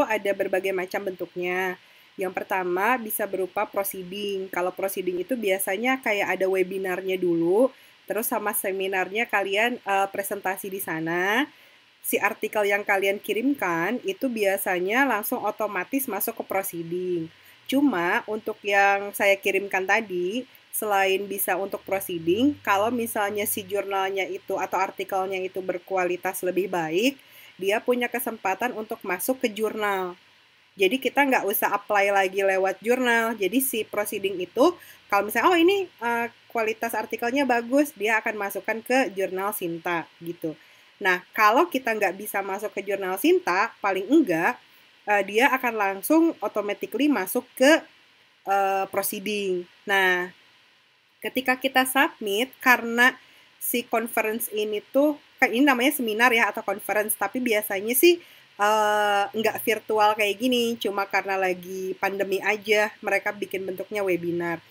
ada berbagai macam bentuknya. Yang pertama bisa berupa proceeding. Kalau proceeding itu biasanya kayak ada webinarnya dulu, terus sama seminarnya kalian presentasi di sana. Si artikel yang kalian kirimkan itu biasanya langsung otomatis masuk ke proceeding. Cuma untuk yang saya kirimkan tadi, selain bisa untuk proceeding, kalau misalnya si jurnalnya itu atau artikelnya itu berkualitas lebih baik, dia punya kesempatan untuk masuk ke jurnal. Jadi kita nggak usah apply lagi lewat jurnal. Jadi si proceeding itu, kalau misalnya, oh ini kualitas artikelnya bagus, dia akan masukkan ke jurnal Sinta gitu. Nah, kalau kita nggak bisa masuk ke jurnal Sinta, paling enggak, dia akan langsung automatically masuk ke proceeding. Nah, ketika kita submit, karena si conference ini tuh, kan ini namanya seminar ya atau conference, tapi biasanya sih nggak virtual kayak gini, cuma karena lagi pandemi aja mereka bikin bentuknya webinar.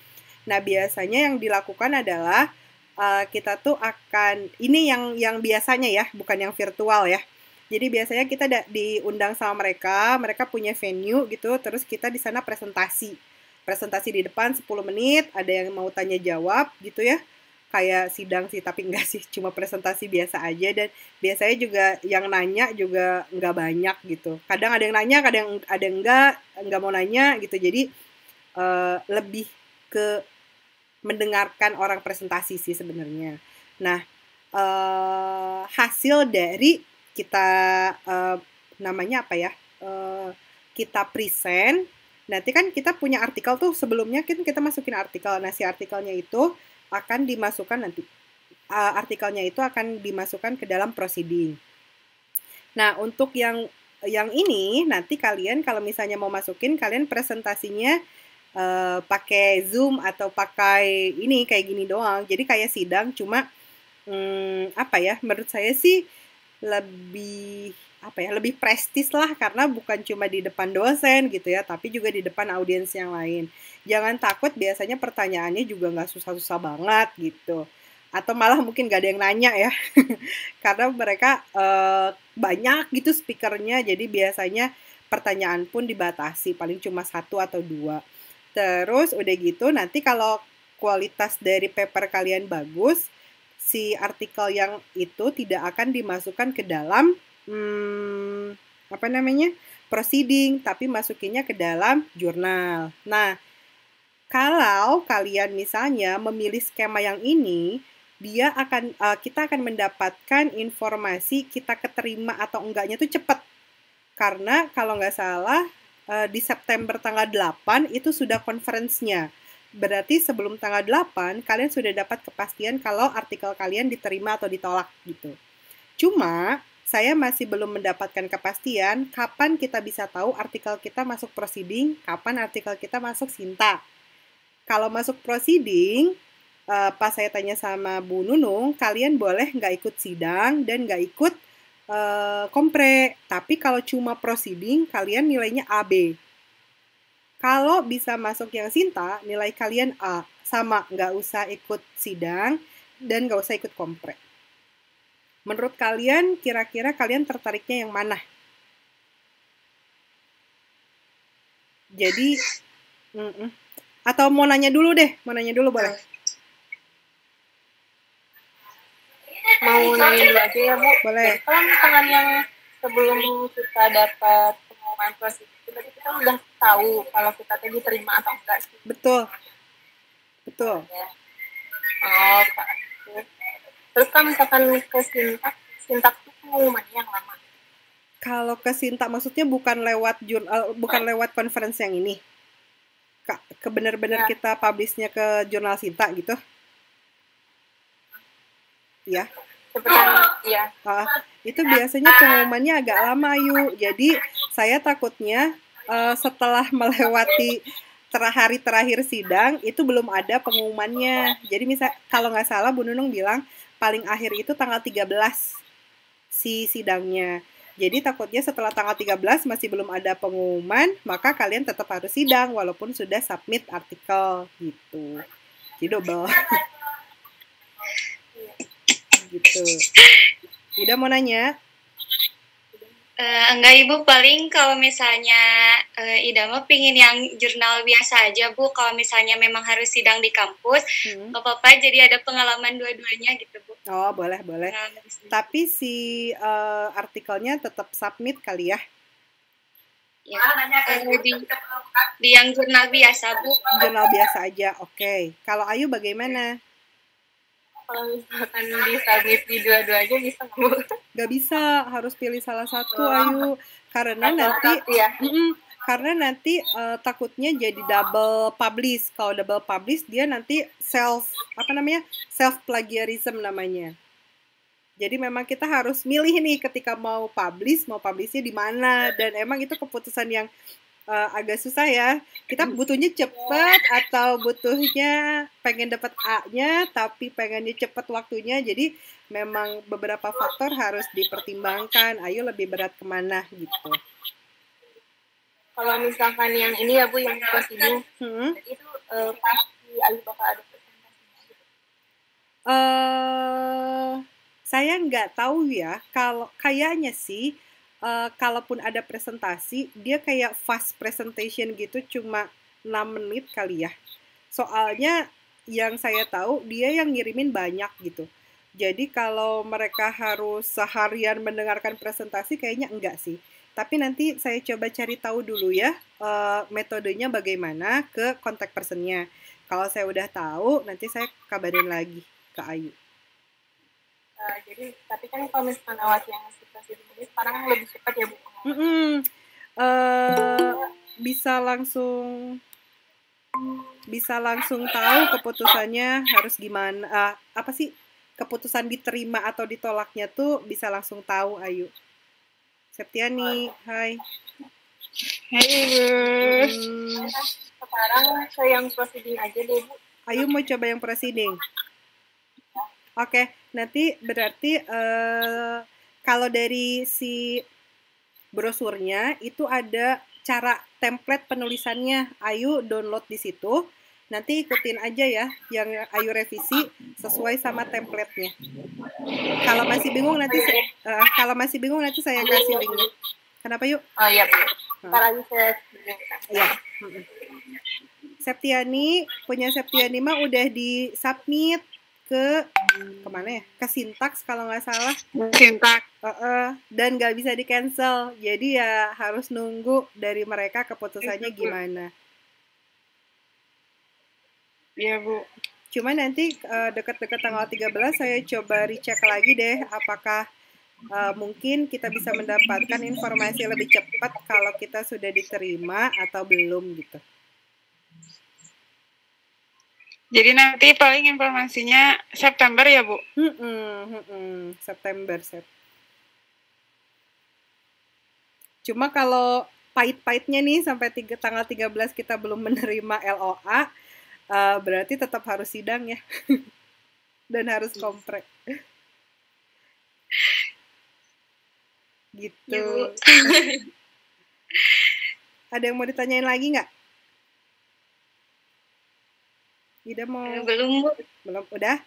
Nah, biasanya yang dilakukan adalah kita tuh akan, ini yang biasanya ya, bukan yang virtual ya. Jadi biasanya kita diundang sama mereka, mereka punya venue gitu, terus kita di sana presentasi. Presentasi di depan 10 menit, ada yang mau tanya jawab gitu ya. Kayak sidang sih, tapi enggak sih, cuma presentasi biasa aja. Dan biasanya juga yang nanya juga enggak banyak gitu. Kadang ada yang nanya, kadang ada yang enggak mau nanya gitu. Jadi lebih ke mendengarkan orang presentasi sih sebenarnya. Nah, hasil dari kita namanya apa ya? Kita present. Nanti kan kita punya artikel tuh sebelumnya kan kita masukin artikel. Nah, si artikelnya itu akan dimasukkan nanti artikelnya itu akan dimasukkan ke dalam proceeding. Nah, untuk yang ini nanti kalian kalau misalnya mau masukin kalian presentasinya pakai Zoom atau pakai ini kayak gini doang. Jadi kayak sidang cuma apa ya? Menurut saya sih lebih apa ya? Lebih prestis lah karena bukan cuma di depan dosen gitu ya, tapi juga di depan audiens yang lain. Jangan takut biasanya pertanyaannya juga nggak susah-susah banget gitu. Atau malah mungkin gak ada yang nanya ya. Karena mereka banyak gitu speakernya, jadi biasanya pertanyaan pun dibatasi, paling cuma satu atau dua. Terus udah gitu, nanti kalau kualitas dari paper kalian bagus, si artikel yang itu tidak akan dimasukkan ke dalam apa namanya proceeding, tapi masukinnya ke dalam jurnal. Nah, kalau kalian misalnya memilih skema yang ini, kita akan mendapatkan informasi kita keterima atau enggaknya tuh cepat. Karena kalau nggak salah di September tanggal 8 itu sudah conference-nya. Berarti sebelum tanggal 8 kalian sudah dapat kepastian kalau artikel kalian diterima atau ditolak gitu. Cuma saya masih belum mendapatkan kepastian kapan kita bisa tahu artikel kita masuk proceeding, kapan artikel kita masuk Sinta. Kalau masuk proceeding, pas saya tanya sama Bu Nunung, kalian boleh nggak ikut sidang dan nggak ikut kompre. Tapi kalau cuma proceeding, kalian nilainya AB. Kalau bisa masuk yang Sinta, nilai kalian A. Sama, nggak usah ikut sidang dan nggak usah ikut kompre. Menurut kalian, kira-kira kalian tertariknya yang mana? Jadi, atau mau nanya dulu deh, boleh. Mau nanya dulu aja ya Bu. Boleh. Kalau misalkan yang sebelum kita dapat pengumuman proses itu, berarti kita udah tahu kalau kita tadi diterima atau enggak sih? Betul. Betul. Oh, terus kan misalkan ke Sintak itu pengumumannya yang lama. Kalau ke Sinta maksudnya bukan lewat conference yang ini. Benar-benar kita publishnya ke jurnal Sinta gitu. Ya. Iya. Itu biasanya pengumumannya agak lama, Ayu. Jadi saya takutnya setelah melewati hari terakhir sidang itu belum ada pengumumannya. Jadi kalau nggak salah Bu Nunung bilang paling akhir itu tanggal 13 si sidangnya. Jadi takutnya setelah tanggal 13 masih belum ada pengumuman, maka kalian tetap harus sidang walaupun sudah submit artikel gitu. Jadi double. Gitu. Udah mau nanya? Enggak Ibu, paling kalau misalnya Ida mah pingin yang jurnal biasa aja Bu. Kalau misalnya memang harus sidang di kampus, nggak apa-apa, jadi ada pengalaman dua-duanya gitu Bu. Oh, boleh. Tapi si artikelnya tetap submit kali ya? Ya, di yang jurnal biasa Bu. Jurnal biasa aja, oke. Kalau Ayu bagaimana? Kalau misalkan di-submit di dua-duanya bisa nggak Bu? Gak bisa, harus pilih salah satu Ayu. Karena nanti takutnya jadi double publish. Kalau double publish dia nanti self plagiarism namanya. Jadi memang kita harus milih nih ketika mau publishnya di mana, dan emang itu keputusan yang agak susah ya. Kita butuhnya cepet atau butuhnya pengen dapat A-nya tapi pengennya cepet waktunya. Jadi memang beberapa faktor harus dipertimbangkan. Ayo lebih berat kemana gitu. Kalau misalkan yang ini ya Bu, yang prosedur itu pasti Ayu bakal ada presentasinya. Saya nggak tahu ya. Kalau kayaknya sih kalaupun ada presentasi, dia kayak fast presentation gitu, cuma 6 menit kali ya. Soalnya yang saya tahu, dia yang ngirimin banyak gitu. Jadi kalau mereka harus seharian mendengarkan presentasi, kayaknya enggak sih. Tapi nanti saya coba cari tahu dulu ya, metodenya bagaimana ke contact personnya. Kalau saya udah tahu, nanti saya kabarin lagi ke Ayu. Jadi, tapi kan kalau misalkan awal yang ini sekarang lebih cepat ya Bu? Bisa langsung tahu keputusannya harus gimana, apa sih keputusan diterima atau ditolaknya tuh bisa langsung tahu Ayu. Septiani, hai. Hai Bu. Sekarang saya yang proceeding aja deh Bu. Ayu mau coba yang proceeding. Oke, nanti berarti kalau dari si brosurnya itu ada cara template penulisannya. Ayu download di situ. Nanti ikutin aja ya yang Ayu revisi sesuai sama template-nya. Kalau masih bingung nanti saya kasih linknya. Kenapa Yuk? Oh iya Bu. Sekarang saya ya. Septiani mah udah di submit ke kemana ya? Ke Sintaks kalau nggak salah. Sintaks. Dan nggak bisa di cancel. Jadi ya harus nunggu dari mereka keputusannya gimana. Iya Bu. Cuma nanti dekat-dekat tanggal 13 saya coba recheck lagi deh apakah mungkin kita bisa mendapatkan informasi lebih cepat kalau kita sudah diterima atau belum gitu. Jadi nanti paling informasinya September ya Bu? September. Cuma kalau pahit-pahitnya nih sampai tanggal 13 kita belum menerima LOA, berarti tetap harus sidang ya. Dan harus komprek. Gitu. Ada yang mau ditanyain lagi nggak? Ida mau? Belum Bu. Belum, udah?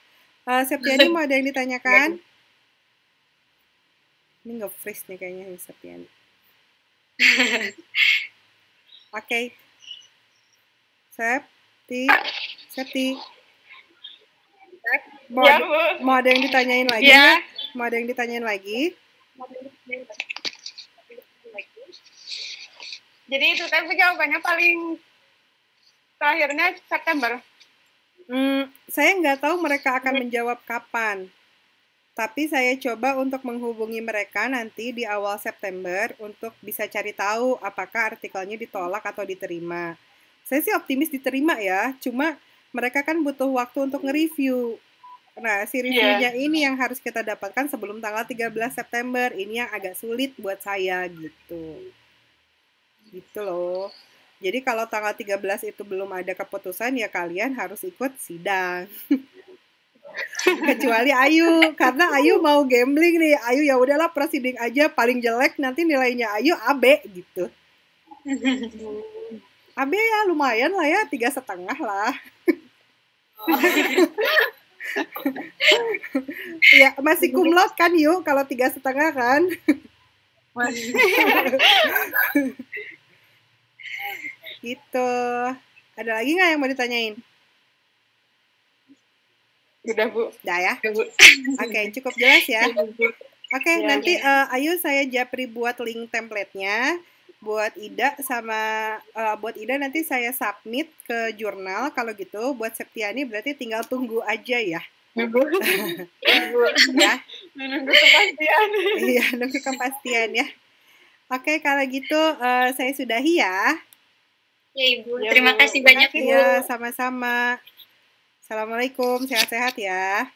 Septiani mau ada yang ditanyakan? Ini nge-freeze nih kayaknya Septiani. Oke. Septi. Mau ada yang ditanyain lagi? Ya. Mau ada yang ditanyain lagi? Jadi itu kan jawabannya paling terakhirnya September. Saya nggak tahu mereka akan menjawab kapan. Tapi saya coba untuk menghubungi mereka nanti di awal September untuk bisa cari tahu apakah artikelnya ditolak atau diterima. Saya sih optimis diterima ya, cuma mereka kan butuh waktu untuk nge-review. Nah, si reviewnya ini yang harus kita dapatkan sebelum tanggal 13 September. Ini yang agak sulit buat saya gitu. Gitu loh. Jadi kalau tanggal 13 itu belum ada keputusan ya kalian harus ikut sidang. Kecuali Ayu, karena Ayu mau gambling nih. Ayu ya udahlah proceeding aja, paling jelek nanti nilainya Ayu AB gitu. AB ya lumayan lah ya, 3,5 lah. Ya masih cum laude kan Yu kalau 3,5 kan. Gitu. Ada lagi nggak yang mau ditanyain? Udah, Bu. Udah ya? Udah, Bu. Oke, cukup jelas ya? Oke, Ya, nanti ya. Ayu saya Japri buat link template-nya. Buat Ida buat Ida nanti saya submit ke jurnal. Kalau gitu, buat Septiani berarti tinggal tunggu aja ya. Nunggu. Ya. Menunggu kepastian. Iya, nunggu kepastian ya. Oke, kalau gitu saya sudahi ya. Ya Ibu, Ya, terima Bu. kasih banyak Ibu. Iya, sama-sama. Assalamualaikum, sehat-sehat ya.